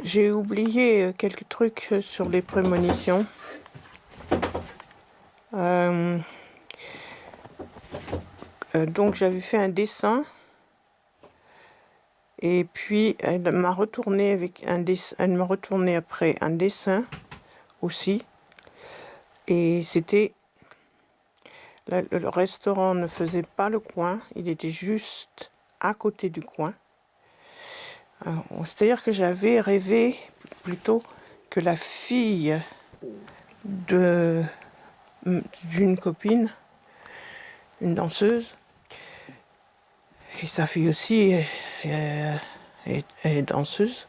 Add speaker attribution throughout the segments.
Speaker 1: J'ai oublié quelques trucs sur les prémonitions. Donc j'avais fait un dessin et puis elle m'a retourné avec un dessin. Elle m'a retourné après un dessin aussi. Et c'était le restaurant ne faisait pas le coin, il était juste à côté du coin. C'est-à-dire que j'avais rêvé plutôt que la fille d'une copine, une danseuse, et sa fille aussi est danseuse.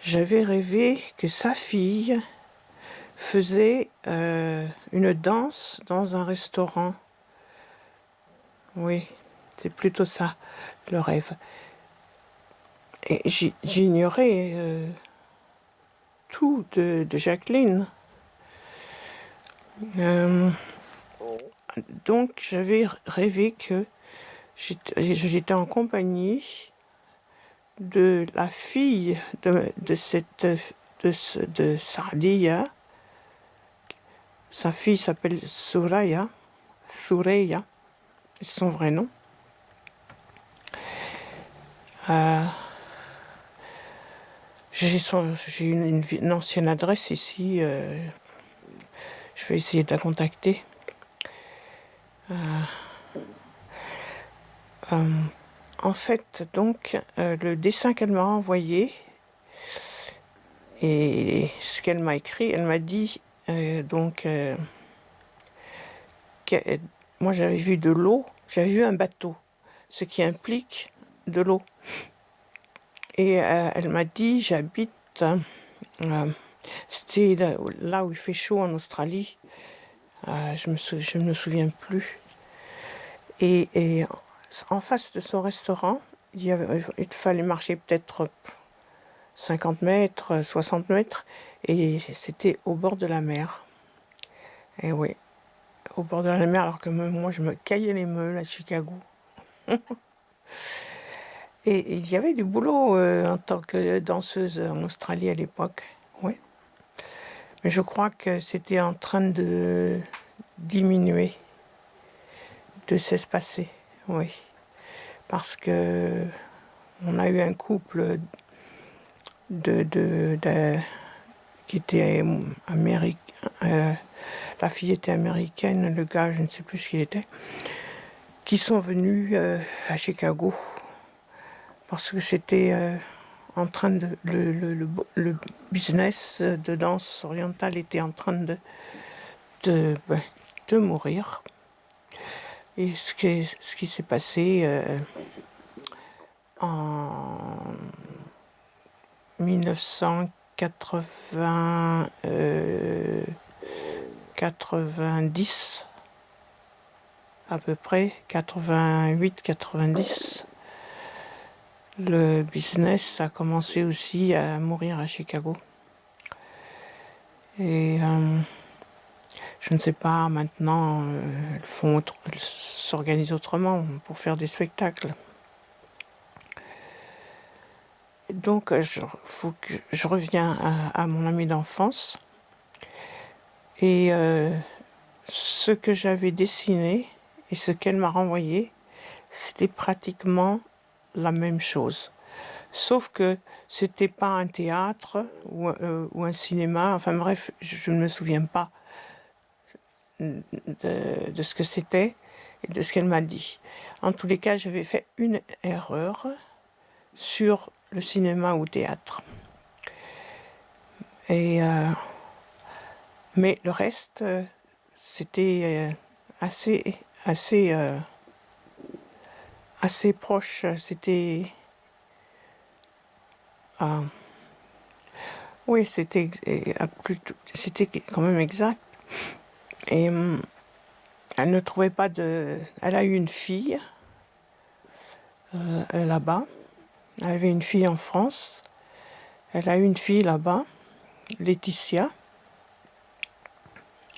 Speaker 1: J'avais rêvé que sa fille faisait une danse dans un restaurant. Oui, c'est plutôt ça, le rêve. Et j'ignorais tout de Jacqueline. Donc j'avais rêvé que j'étais en compagnie de la fille de Sadia. Sa fille s'appelle Thoureya, c'est son vrai nom. J'ai une ancienne adresse ici. Je vais essayer de la contacter. En fait, donc, le dessin qu'elle m'a envoyé et ce qu'elle m'a écrit, elle m'a dit moi j'avais vu de l'eau, j'avais vu un bateau, ce qui implique de l'eau. Et elle m'a dit, j'habite, c'était là où il fait chaud en Australie, je me souviens plus. Et en face de son restaurant, il fallait marcher peut-être 50 mètres, 60 mètres, et c'était au bord de la mer. Et oui, au bord de la mer, alors que moi je me caillais les meules à Chicago. Et il y avait du boulot en tant que danseuse en Australie à l'époque, oui. Mais je crois que c'était en train de diminuer, de s'espacer, oui. Parce que on a eu un couple qui était américain, la fille était américaine, le gars, je ne sais plus ce qu'il était, qui sont venus à Chicago parce que c'était en train de le business de danse orientale était en train de mourir. Et ce qui s'est passé en 1990 à peu près, 88-90, le business a commencé aussi à mourir à Chicago. Et je ne sais pas, maintenant, elles s'organisent autrement pour faire des spectacles. Et donc, faut que je reviens à mon ami d'enfance. Et ce que j'avais dessiné et ce qu'elle m'a renvoyé, c'était pratiquement la même chose. Sauf que c'était pas un théâtre ou un cinéma, enfin bref, je ne me souviens pas de ce que c'était et de ce qu'elle m'a dit. En tous les cas, j'avais fait une erreur sur le cinéma ou théâtre. Et mais le reste, c'était assez proche. C'était oui, c'était quand même exact. Et elle ne trouvait pas de. Elle a eu une fille là-bas. Elle avait une fille en France. Elle a eu une fille là-bas, Laetitia.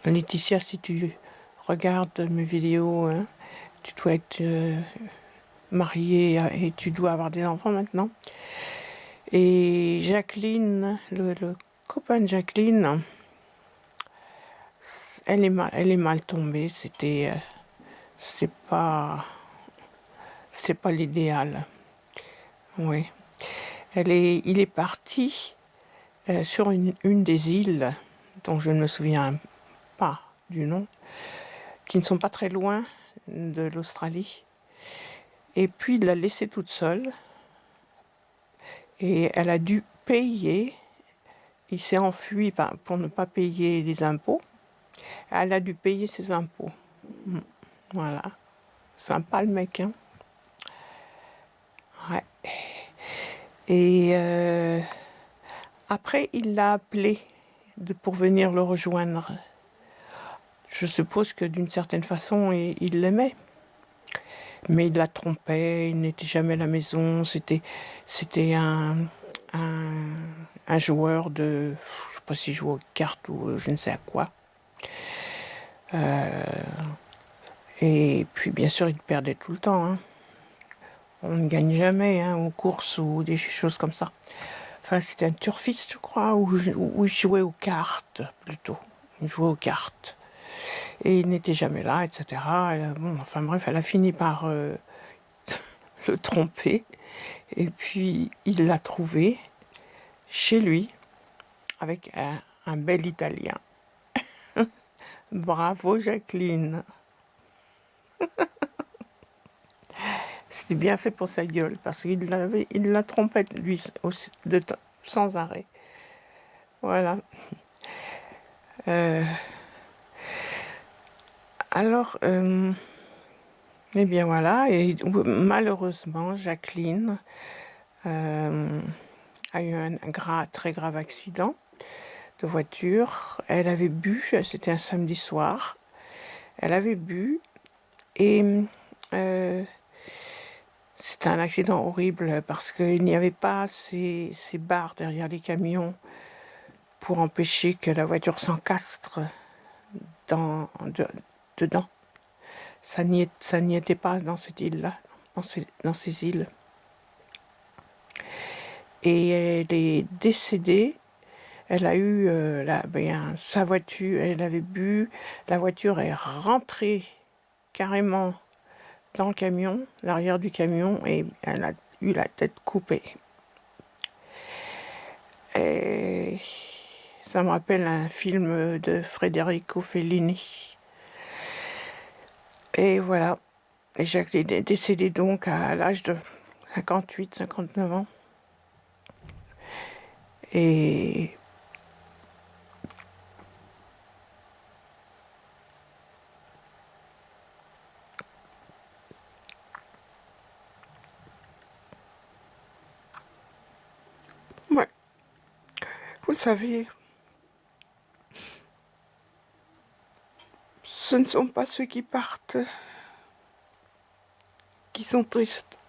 Speaker 1: Laetitia, si tu regardes mes vidéos, hein, tu dois être marié et tu dois avoir des enfants maintenant. Et Jacqueline, le copain de Jacqueline, elle est mal tombée. C'est pas l'idéal. Oui. Il est parti sur une des îles dont je ne me souviens pas du nom, qui ne sont pas très loin de l'Australie. Et puis il l'a laissée toute seule et elle a dû payer. Il s'est enfui pour ne pas payer les impôts. Elle a dû payer ses impôts. Voilà. Sympa le mec, hein. Ouais. Et après, il l'a appelé pour venir le rejoindre. Je suppose que d'une certaine façon, il l'aimait. Mais il la trompait, il n'était jamais à la maison. C'était un joueur de... Je ne sais pas s'il jouait aux cartes ou je ne sais à quoi. Et puis bien sûr, il perdait tout le temps. Hein. On ne gagne jamais aux courses ou des choses comme ça. Enfin, c'était un turfiste, je crois, où il jouait aux cartes, plutôt. Il jouait aux cartes. Et il n'était jamais là, etc. Bon, enfin bref, elle a fini par le tromper. Et puis, il l'a trouvé chez lui, avec un bel Italien. Bravo, Jacqueline. C'était bien fait pour sa gueule, parce il la trompait, lui, aussi, sans arrêt. Voilà. Alors, eh bien voilà, et malheureusement, Jacqueline a eu un très grave accident de voiture. Elle avait bu, c'était un samedi soir, elle avait bu, et c'était un accident horrible parce qu'il n'y avait pas ces barres derrière les camions pour empêcher que la voiture s'encastre dedans. Ça n'y était pas dans cette île-là, dans ces îles. Et elle est décédée. Elle a eu sa voiture, elle avait bu, la voiture est rentrée carrément dans le camion, l'arrière du camion, et elle a eu la tête coupée. Et ça me rappelle un film de Federico Fellini. Et voilà. Et Jacqueline est décédée donc à l'âge de 58-59 ans. Et ouais, vous savez, ce ne sont pas ceux qui partent qui sont tristes.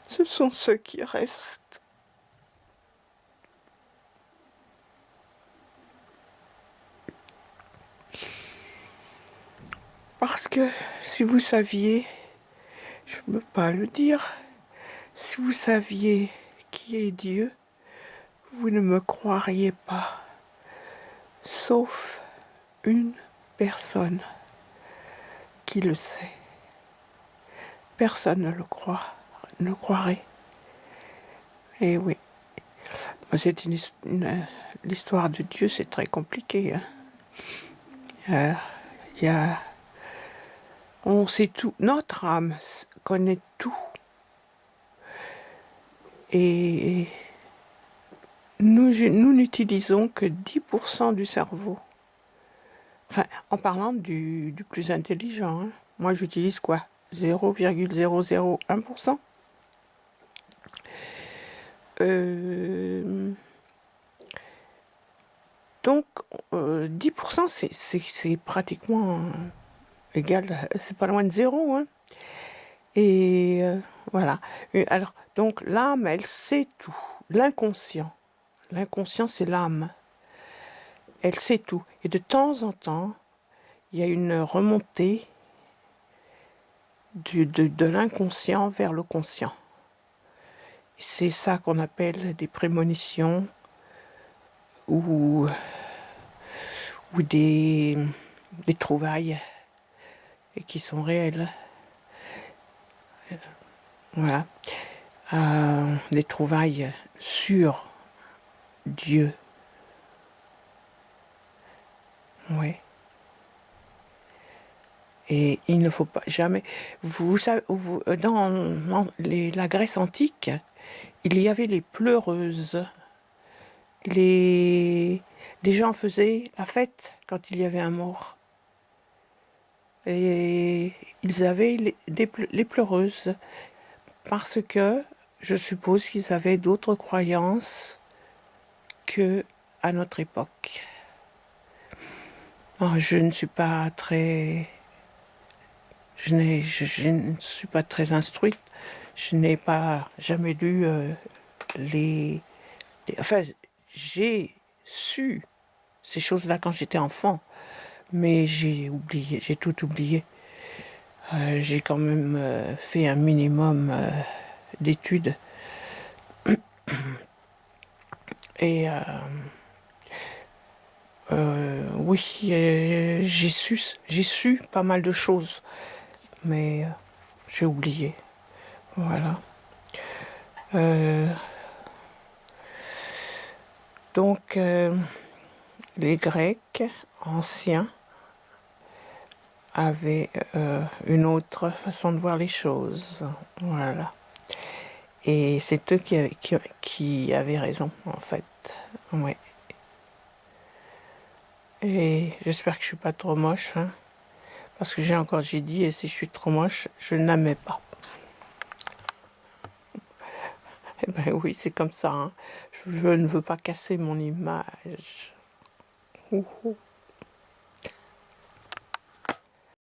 Speaker 1: Ce sont ceux qui restent. Parce que si vous saviez, je ne peux pas le dire, si vous saviez qui est Dieu, vous ne me croiriez pas. Sauf une personne qui le sait. Personne ne le croirait. Et oui. C'est l'histoire de Dieu, c'est très compliqué. Hein. On sait tout. Notre âme connaît tout. Et nous n'utilisons que 10% du cerveau. Enfin, en parlant du plus intelligent. Hein. Moi, j'utilise quoi 0,001%. Donc, 10%, c'est pratiquement égal, c'est pas loin de zéro. Hein. Et voilà. Alors, donc, l'âme, elle sait tout. L'inconscient, c'est l'âme. Elle sait tout. Et de temps en temps, il y a une remontée de l'inconscient vers le conscient. C'est ça qu'on appelle des prémonitions ou des trouvailles et qui sont réelles. Voilà. Des trouvailles sur Dieu. Oui. Et il ne faut pas jamais... Vous savez, dans la Grèce antique, il y avait les pleureuses. Les gens faisaient la fête quand il y avait un mort. Et ils avaient les pleureuses. Parce que je suppose qu'ils avaient d'autres croyances que à notre époque. Alors, je ne suis pas très... Je ne suis pas très instruite. Je n'ai pas jamais lu enfin, j'ai su ces choses-là quand j'étais enfant, mais j'ai oublié, j'ai tout oublié. J'ai quand même fait un minimum d'études. Et oui, j'ai su pas mal de choses, mais j'ai oublié. Voilà. Donc, les Grecs anciens avaient une autre façon de voir les choses. Voilà. Et c'est eux qui avaient raison, en fait. Ouais. Et j'espère que je suis pas trop moche, hein, parce que j'ai dit, et si je suis trop moche, je n'aimais pas. Eh ben oui, c'est comme ça, hein. Je ne veux pas casser mon image. Ouh, ouh.